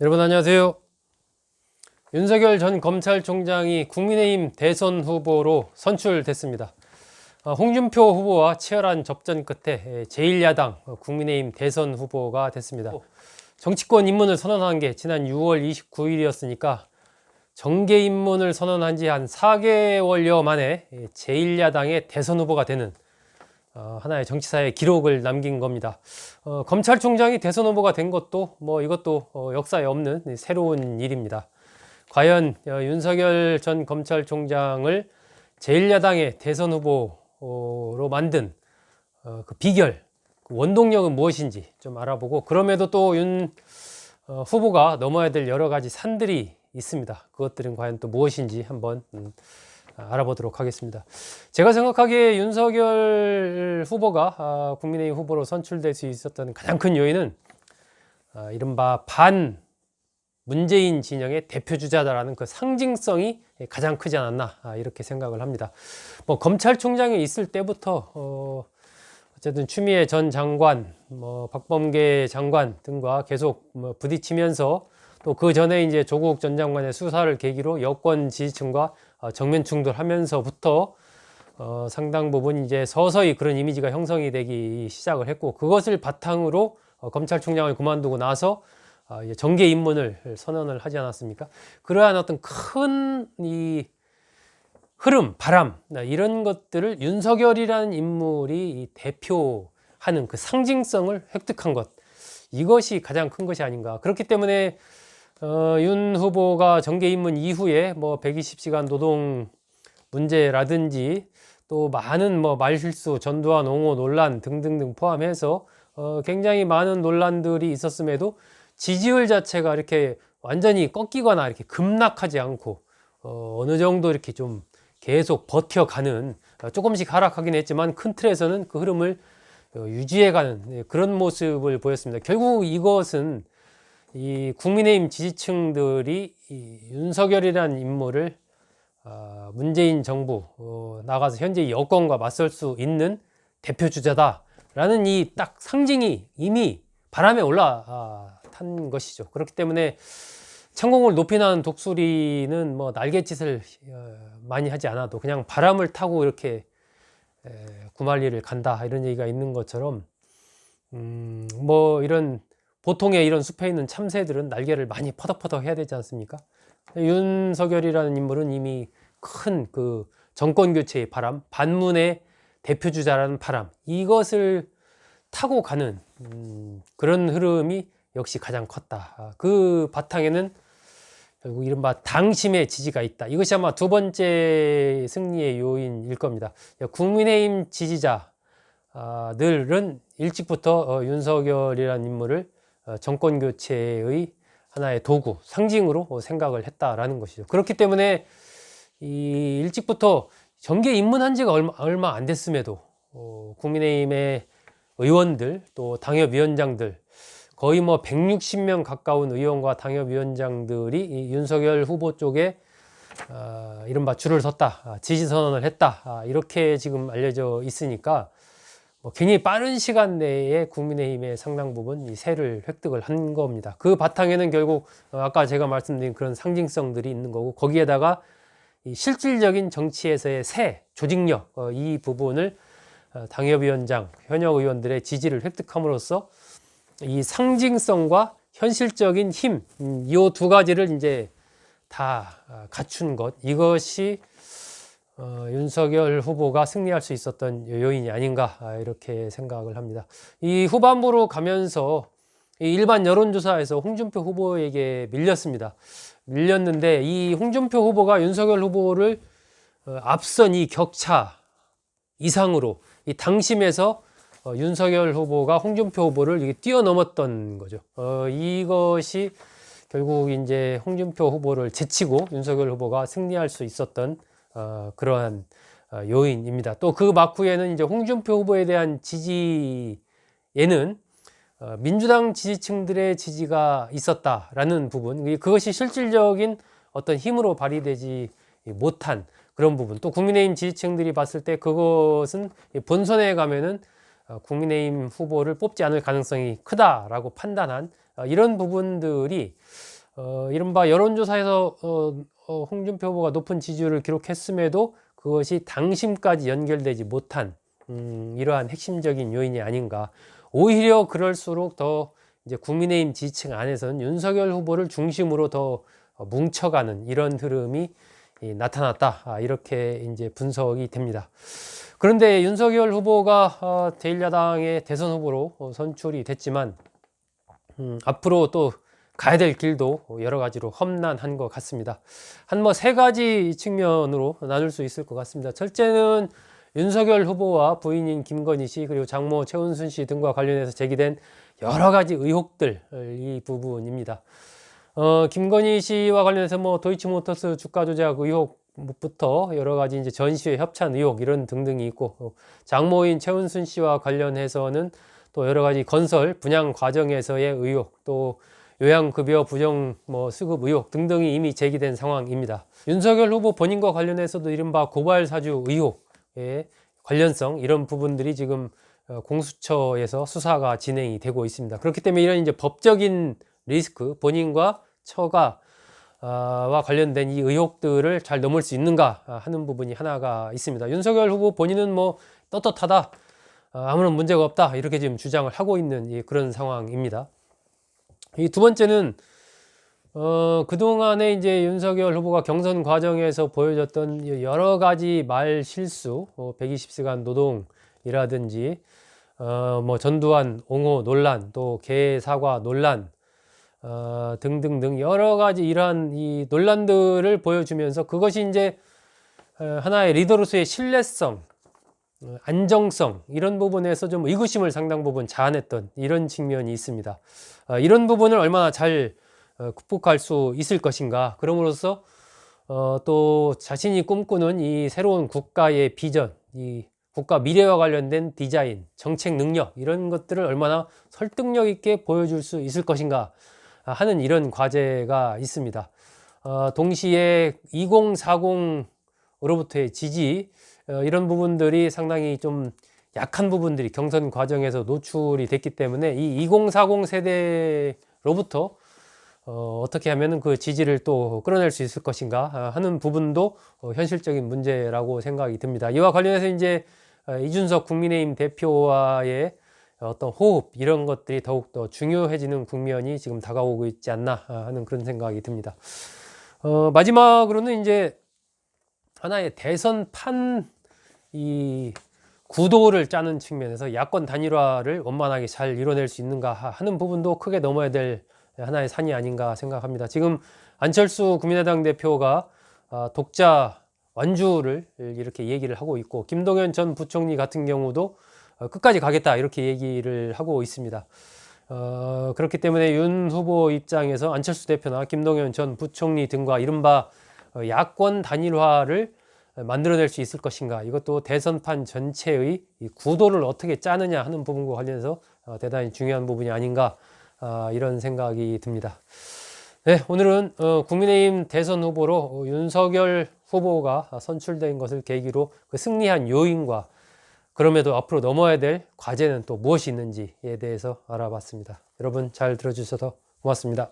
여러분 안녕하세요. 윤석열 전 검찰총장이 국민의힘 대선 후보로 선출됐습니다. 홍준표 후보와 치열한 접전 끝에 제1야당 국민의힘 대선 후보가 됐습니다. 정치권 입문을 선언한 게 지난 6월 29일이었으니까 정계 입문을 선언한 지 한 4개월여 만에 제1야당의 대선 후보가 되는 하나의 정치사의 기록을 남긴 겁니다. 검찰총장이 대선 후보가 된 것도 이것도 역사에 없는 새로운 일입니다. 과연 윤석열 전 검찰총장을 제1야당의 대선 후보로 만든 그 비결, 그 원동력은 무엇인지 좀 알아보고, 그럼에도 또 윤 후보가 넘어야 될 여러 가지 산들이 있습니다. 그것들은 과연 또 무엇인지 한번 알아보도록 하겠습니다. 제가 생각하기에 윤석열 후보가 국민의힘 후보로 선출될 수 있었던 가장 큰 요인은 이른바 반 문재인 진영의 대표주자다라는 그 상징성이 가장 크지 않았나 이렇게 생각을 합니다. 검찰총장에 있을 때부터 어쨌든 추미애 전 장관, 박범계 장관 등과 계속 부딪히면서, 또 그 전에 이제 조국 전 장관의 수사를 계기로 여권 지지층과 정면 충돌하면서부터 상당 부분 이제 서서히 그런 이미지가 형성이 되기 시작을 했고, 그것을 바탕으로 검찰총장을 그만두고 나서 이제 정계 입문을 선언을 하지 않았습니까? 그러한 어떤 큰 이 흐름, 바람, 이런 것들을 윤석열이라는 인물이 대표하는 그 상징성을 획득한 것, 이것이 가장 큰 것이 아닌가. 그렇기 때문에 윤 후보가 정계 입문 이후에 120시간 노동 문제라든지 또 많은 말실수, 전두환 옹호 논란 등등등 포함해서 굉장히 많은 논란들이 있었음에도 지지율 자체가 이렇게 완전히 꺾이거나 이렇게 급락하지 않고 어느 정도 이렇게 좀 계속 버텨가는, 조금씩 하락하긴 했지만 큰 틀에서는 그 흐름을 유지해가는 그런 모습을 보였습니다. 결국 이것은 이 국민의힘 지지층들이 이 윤석열이라는 인물을 문재인 정부 나가서 현재 여권과 맞설 수 있는 대표 주자다라는 이 딱 상징이 이미 바람에 올라탄 것이죠. 그렇기 때문에 천공을 높이는 독수리는 날갯짓을 많이 하지 않아도 그냥 바람을 타고 이렇게 구만리를 간다, 이런 얘기가 있는 것처럼 이런 보통의 이런 숲에 있는 참새들은 날개를 많이 퍼덕퍼덕 해야 되지 않습니까? 윤석열이라는 인물은 이미 큰 그 정권 교체의 바람, 반문의 대표주자라는 바람, 이것을 타고 가는 그런 흐름이 역시 가장 컸다. 그 바탕에는 결국 이른바 당심의 지지가 있다. 이것이 아마 두 번째 승리의 요인일 겁니다. 국민의힘 지지자들은 일찍부터 윤석열이라는 인물을 정권 교체의 하나의 도구, 상징으로 생각을 했다라는 것이죠. 그렇기 때문에 이 일찍부터 정계 입문한 지가 얼마 안 됐음에도 국민의힘의 의원들, 또 당협위원장들, 거의 160명 가까운 의원과 당협위원장들이 이 윤석열 후보 쪽에 이른바 줄을 섰다, 지지선언을 했다, 이렇게 지금 알려져 있으니까 굉장히 빠른 시간 내에 국민의힘의 상당 부분 이 세를 획득을 한 겁니다. 그 바탕에는 결국 아까 제가 말씀드린 그런 상징성들이 있는 거고, 거기에다가 이 실질적인 정치에서의 세, 조직력, 이 부분을 당협위원장, 현역 의원들의 지지를 획득함으로써 이 상징성과 현실적인 힘, 이 두 가지를 이제 다 갖춘 것, 이것이 윤석열 후보가 승리할 수 있었던 요인이 아닌가, 이렇게 생각을 합니다. 이 후반부로 가면서 이 일반 여론조사에서 홍준표 후보에게 밀렸는데, 이 홍준표 후보가 윤석열 후보를 앞선 이 격차 이상으로 이 당심에서 윤석열 후보가 홍준표 후보를 뛰어넘었던 거죠. 이것이 결국 이제 홍준표 후보를 제치고 윤석열 후보가 승리할 수 있었던 그러한 요인입니다. 또 그 막후에는 이제 홍준표 후보에 대한 지지에는 민주당 지지층들의 지지가 있었다라는 부분, 그것이 실질적인 어떤 힘으로 발휘되지 못한 그런 부분, 또 국민의힘 지지층들이 봤을 때 그것은 본선에 가면은 국민의힘 후보를 뽑지 않을 가능성이 크다라고 판단한 이런 부분들이 이른바 여론조사에서 홍준표 후보가 높은 지지율을 기록했음에도 그것이 당심까지 연결되지 못한 이러한 핵심적인 요인이 아닌가. 오히려 그럴수록 더 이제 국민의힘 지지층 안에서는 윤석열 후보를 중심으로 더 뭉쳐가는 이런 흐름이 나타났다. 이렇게 이제 분석이 됩니다. 그런데 윤석열 후보가 제1야당의 대선 후보로 선출이 됐지만 앞으로 또 가야 될 길도 여러 가지로 험난한 것 같습니다. 한 세 가지 측면으로 나눌 수 있을 것 같습니다. 첫째는 윤석열 후보와 부인인 김건희 씨 그리고 장모 최은순 씨 등과 관련해서 제기된 여러 가지 의혹들 이 부분입니다. 김건희 씨와 관련해서 도이치모터스 주가 조작 의혹부터 여러 가지 이제 전시회 협찬 의혹 이런 등등이 있고 장모인 최은순 씨와 관련해서는 또 여러 가지 건설 분양 과정에서의 의혹 또 요양급여 부정 수급 의혹 등등이 이미 제기된 상황입니다. 윤석열 후보 본인과 관련해서도 이른바 고발 사주 의혹의 관련성 이런 부분들이 지금 공수처에서 수사가 진행이 되고 있습니다. 그렇기 때문에 이런 이제 법적인 리스크 본인과 처가와 관련된 이 의혹들을 잘 넘을 수 있는가 하는 부분이 하나가 있습니다. 윤석열 후보 본인은 떳떳하다 아무런 문제가 없다 이렇게 지금 주장을 하고 있는 그런 상황입니다. 이 두 번째는 그동안에 이제 윤석열 후보가 경선 과정에서 보여줬던 여러 가지 말 실수, 120시간 노동이라든지 전두환 옹호 논란, 또 개 사과 논란 등등등 여러 가지 이러한 이 논란들을 보여주면서 그것이 이제 하나의 리더로서의 신뢰성, 안정성 이런 부분에서 좀 의구심을 상당 부분 자아냈던 이런 측면이 있습니다. 이런 부분을 얼마나 잘 극복할 수 있을 것인가. 그럼으로써 또 자신이 꿈꾸는 이 새로운 국가의 비전, 이 국가 미래와 관련된 디자인, 정책 능력 이런 것들을 얼마나 설득력 있게 보여줄 수 있을 것인가 하는 이런 과제가 있습니다. 동시에 2040으로부터의 지지 이런 부분들이 상당히 좀 약한 부분들이 경선 과정에서 노출이 됐기 때문에 이 2040 세대로부터 어떻게 하면 그 지지를 또 끌어낼 수 있을 것인가 하는 부분도 현실적인 문제라고 생각이 듭니다. 이와 관련해서 이제 이준석 국민의힘 대표와의 어떤 호흡 이런 것들이 더욱더 중요해지는 국면이 지금 다가오고 있지 않나 하는 그런 생각이 듭니다. 마지막으로는 이제 하나의 대선판 이 구도를 짜는 측면에서 야권 단일화를 원만하게 잘 이뤄낼 수 있는가 하는 부분도 크게 넘어야 될 하나의 산이 아닌가 생각합니다. 지금 안철수 국민의당 대표가 독자 완주를 이렇게 얘기를 하고 있고 김동연 전 부총리 같은 경우도 끝까지 가겠다 이렇게 얘기를 하고 있습니다. 그렇기 때문에 윤 후보 입장에서 안철수 대표나 김동연 전 부총리 등과 이른바 야권 단일화를 만들어낼 수 있을 것인가, 이것도 대선판 전체의 이 구도를 어떻게 짜느냐 하는 부분과 관련해서 대단히 중요한 부분이 아닌가 이런 생각이 듭니다. 네, 오늘은 국민의힘 대선 후보로 윤석열 후보가 선출된 것을 계기로 그 승리한 요인과 그럼에도 앞으로 넘어야 될 과제는 또 무엇이 있는지에 대해서 알아봤습니다. 여러분 잘 들어주셔서 고맙습니다.